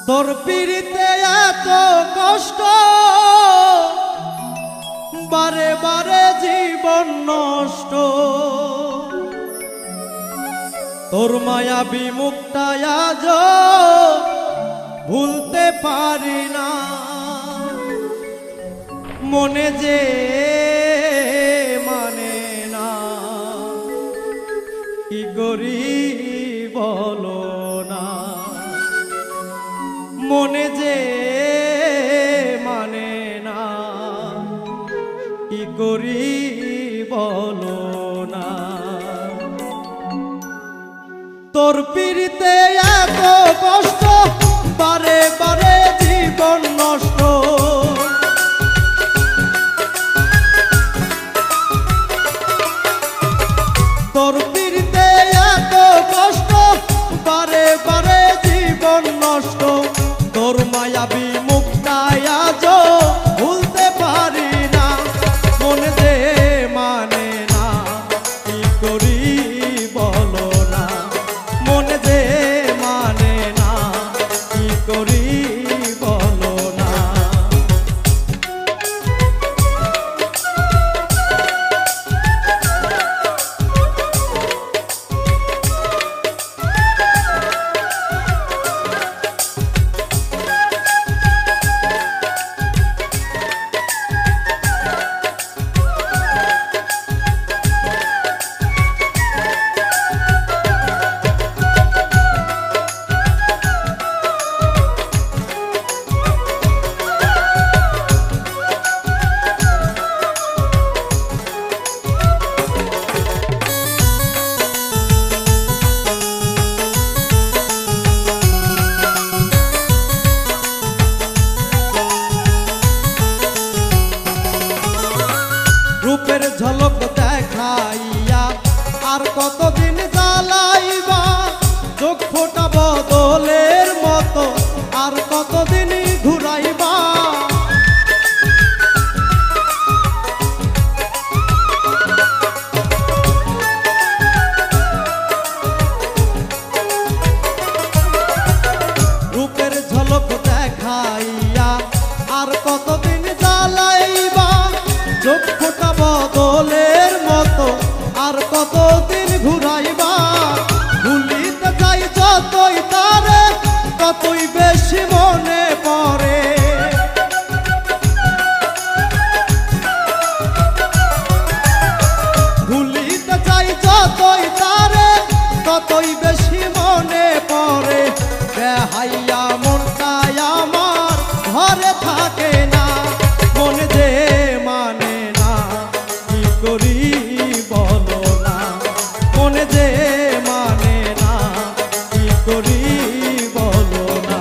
তোর পিড়িতে এত কষ্ট, বারে বারে জীবন নষ্ট। তোর মায়াবী মুখটা আজ ভুলতে পারি না। মনে যে মানে না, কি করি বলো না। মনে যে মানে না, কি করি বলো না। তোর পিড়িতে এত কষ্ট, বারে বারে জীবন নষ্ট। তোর পিড়িতে এত কষ্ট, বারে বারে জীবন নষ্ট। তোর মায়াবী মুখটা আজ ভুলতে পারি না। মনে যে মানে না, কি করি বলো না। মনে যে মানে না, কি করি বলো না। রূপের ঝলক দেখাইয়া আর কতদিন জ্বালাইবা। চোখ ফোটা বদলের মতো আর কতদিন ঘুরাইবা। রূপের ঝলক দেখাইয়া আর কতদিন জ্বালাইবা। চোখ ফোটা বদলের মতো আর কতদিন ঘুরাইবা। ভুলিতে যাই যতই তারে, ততই বেশি মনে পড়ে। ভুলিতে যাই যতই তারে, ততই বেশি মনে পড়ে। বেহাইয়া মনটা আমার ঘরে থাকে না। মনে যে মানে না, কি করি বলো না। মনে যে মানে না, কি করি বলো না।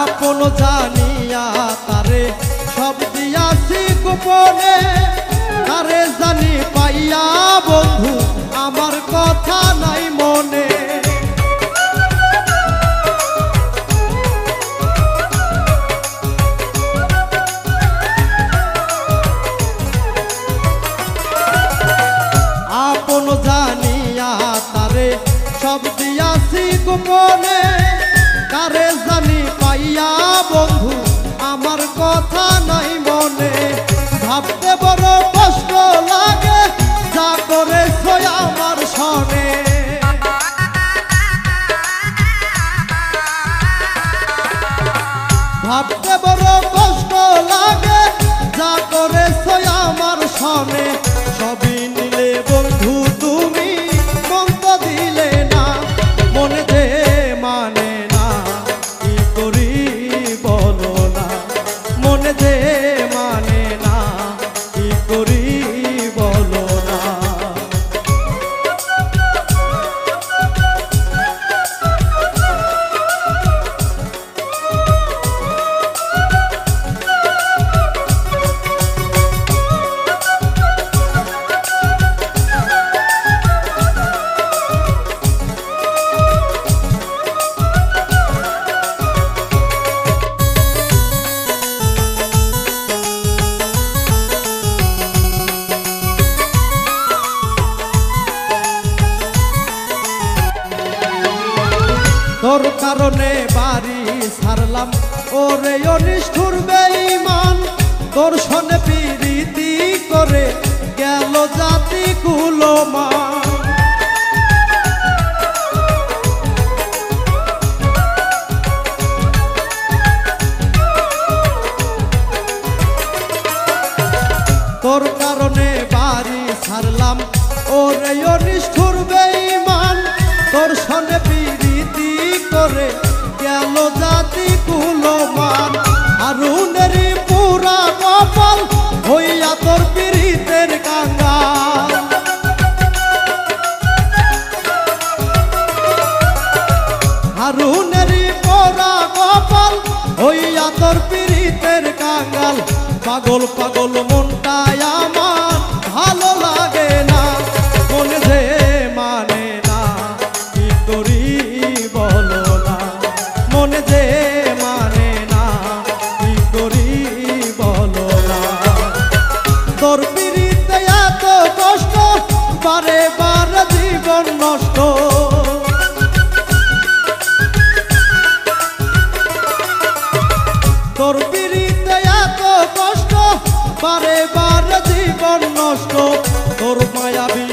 আপন জানিয়া তারে সব দিয়াছি গোপনে। তারে জানি পাইয়া বন্ধু আমার কথা নাই মনে। আপন জানিয়া তারে সব দিয়াছি গোপনে। তারে জানি পাইয়া বন্ধু আমার কথা নাই মনে। ভাবতে বড় কষ্ট লাগে, যা করেছ আমার সনে। ভাবতে বড় কষ্ট লাগে, যা করেছ আমার সনে। সবই নিলে বন্ধু তুমি, মন তো দিলে না। মনে যে মানে না, কি করি বলো না। মনে যে মানে না, কি করি বলো না। কারণে বাড়ি ছাড়লাম ওরে অনিষ্ঠুর বেঈমান তোর সনে প্রীতি করে গেল জাতি কুলমান তোর কারণে বাড়ি ছাড়লাম ওরে অনিষ্ঠুর বেঈমান তোর সনে প্রীতি করে গেল জাতি কুলমান হারুনের পুরা কপাল হইয়া তোর পীড়িতের কাঙ্গাল হারুনের পুরা কপাল হইয়া তোর পীড়িতের কাঙ্গাল পাগল পাগল মনটাই আমার ভালো লাগে না মনে যে মানে না কি করি বলো না মনে যে মানে না কি করি বলো না তোর পীড়িতে এত কষ্ট বারে বারে জীবন নষ্ট তোর পীড়িতে এত কষ্ট বারে বারে জীবন নষ্ট তোর মায়াবী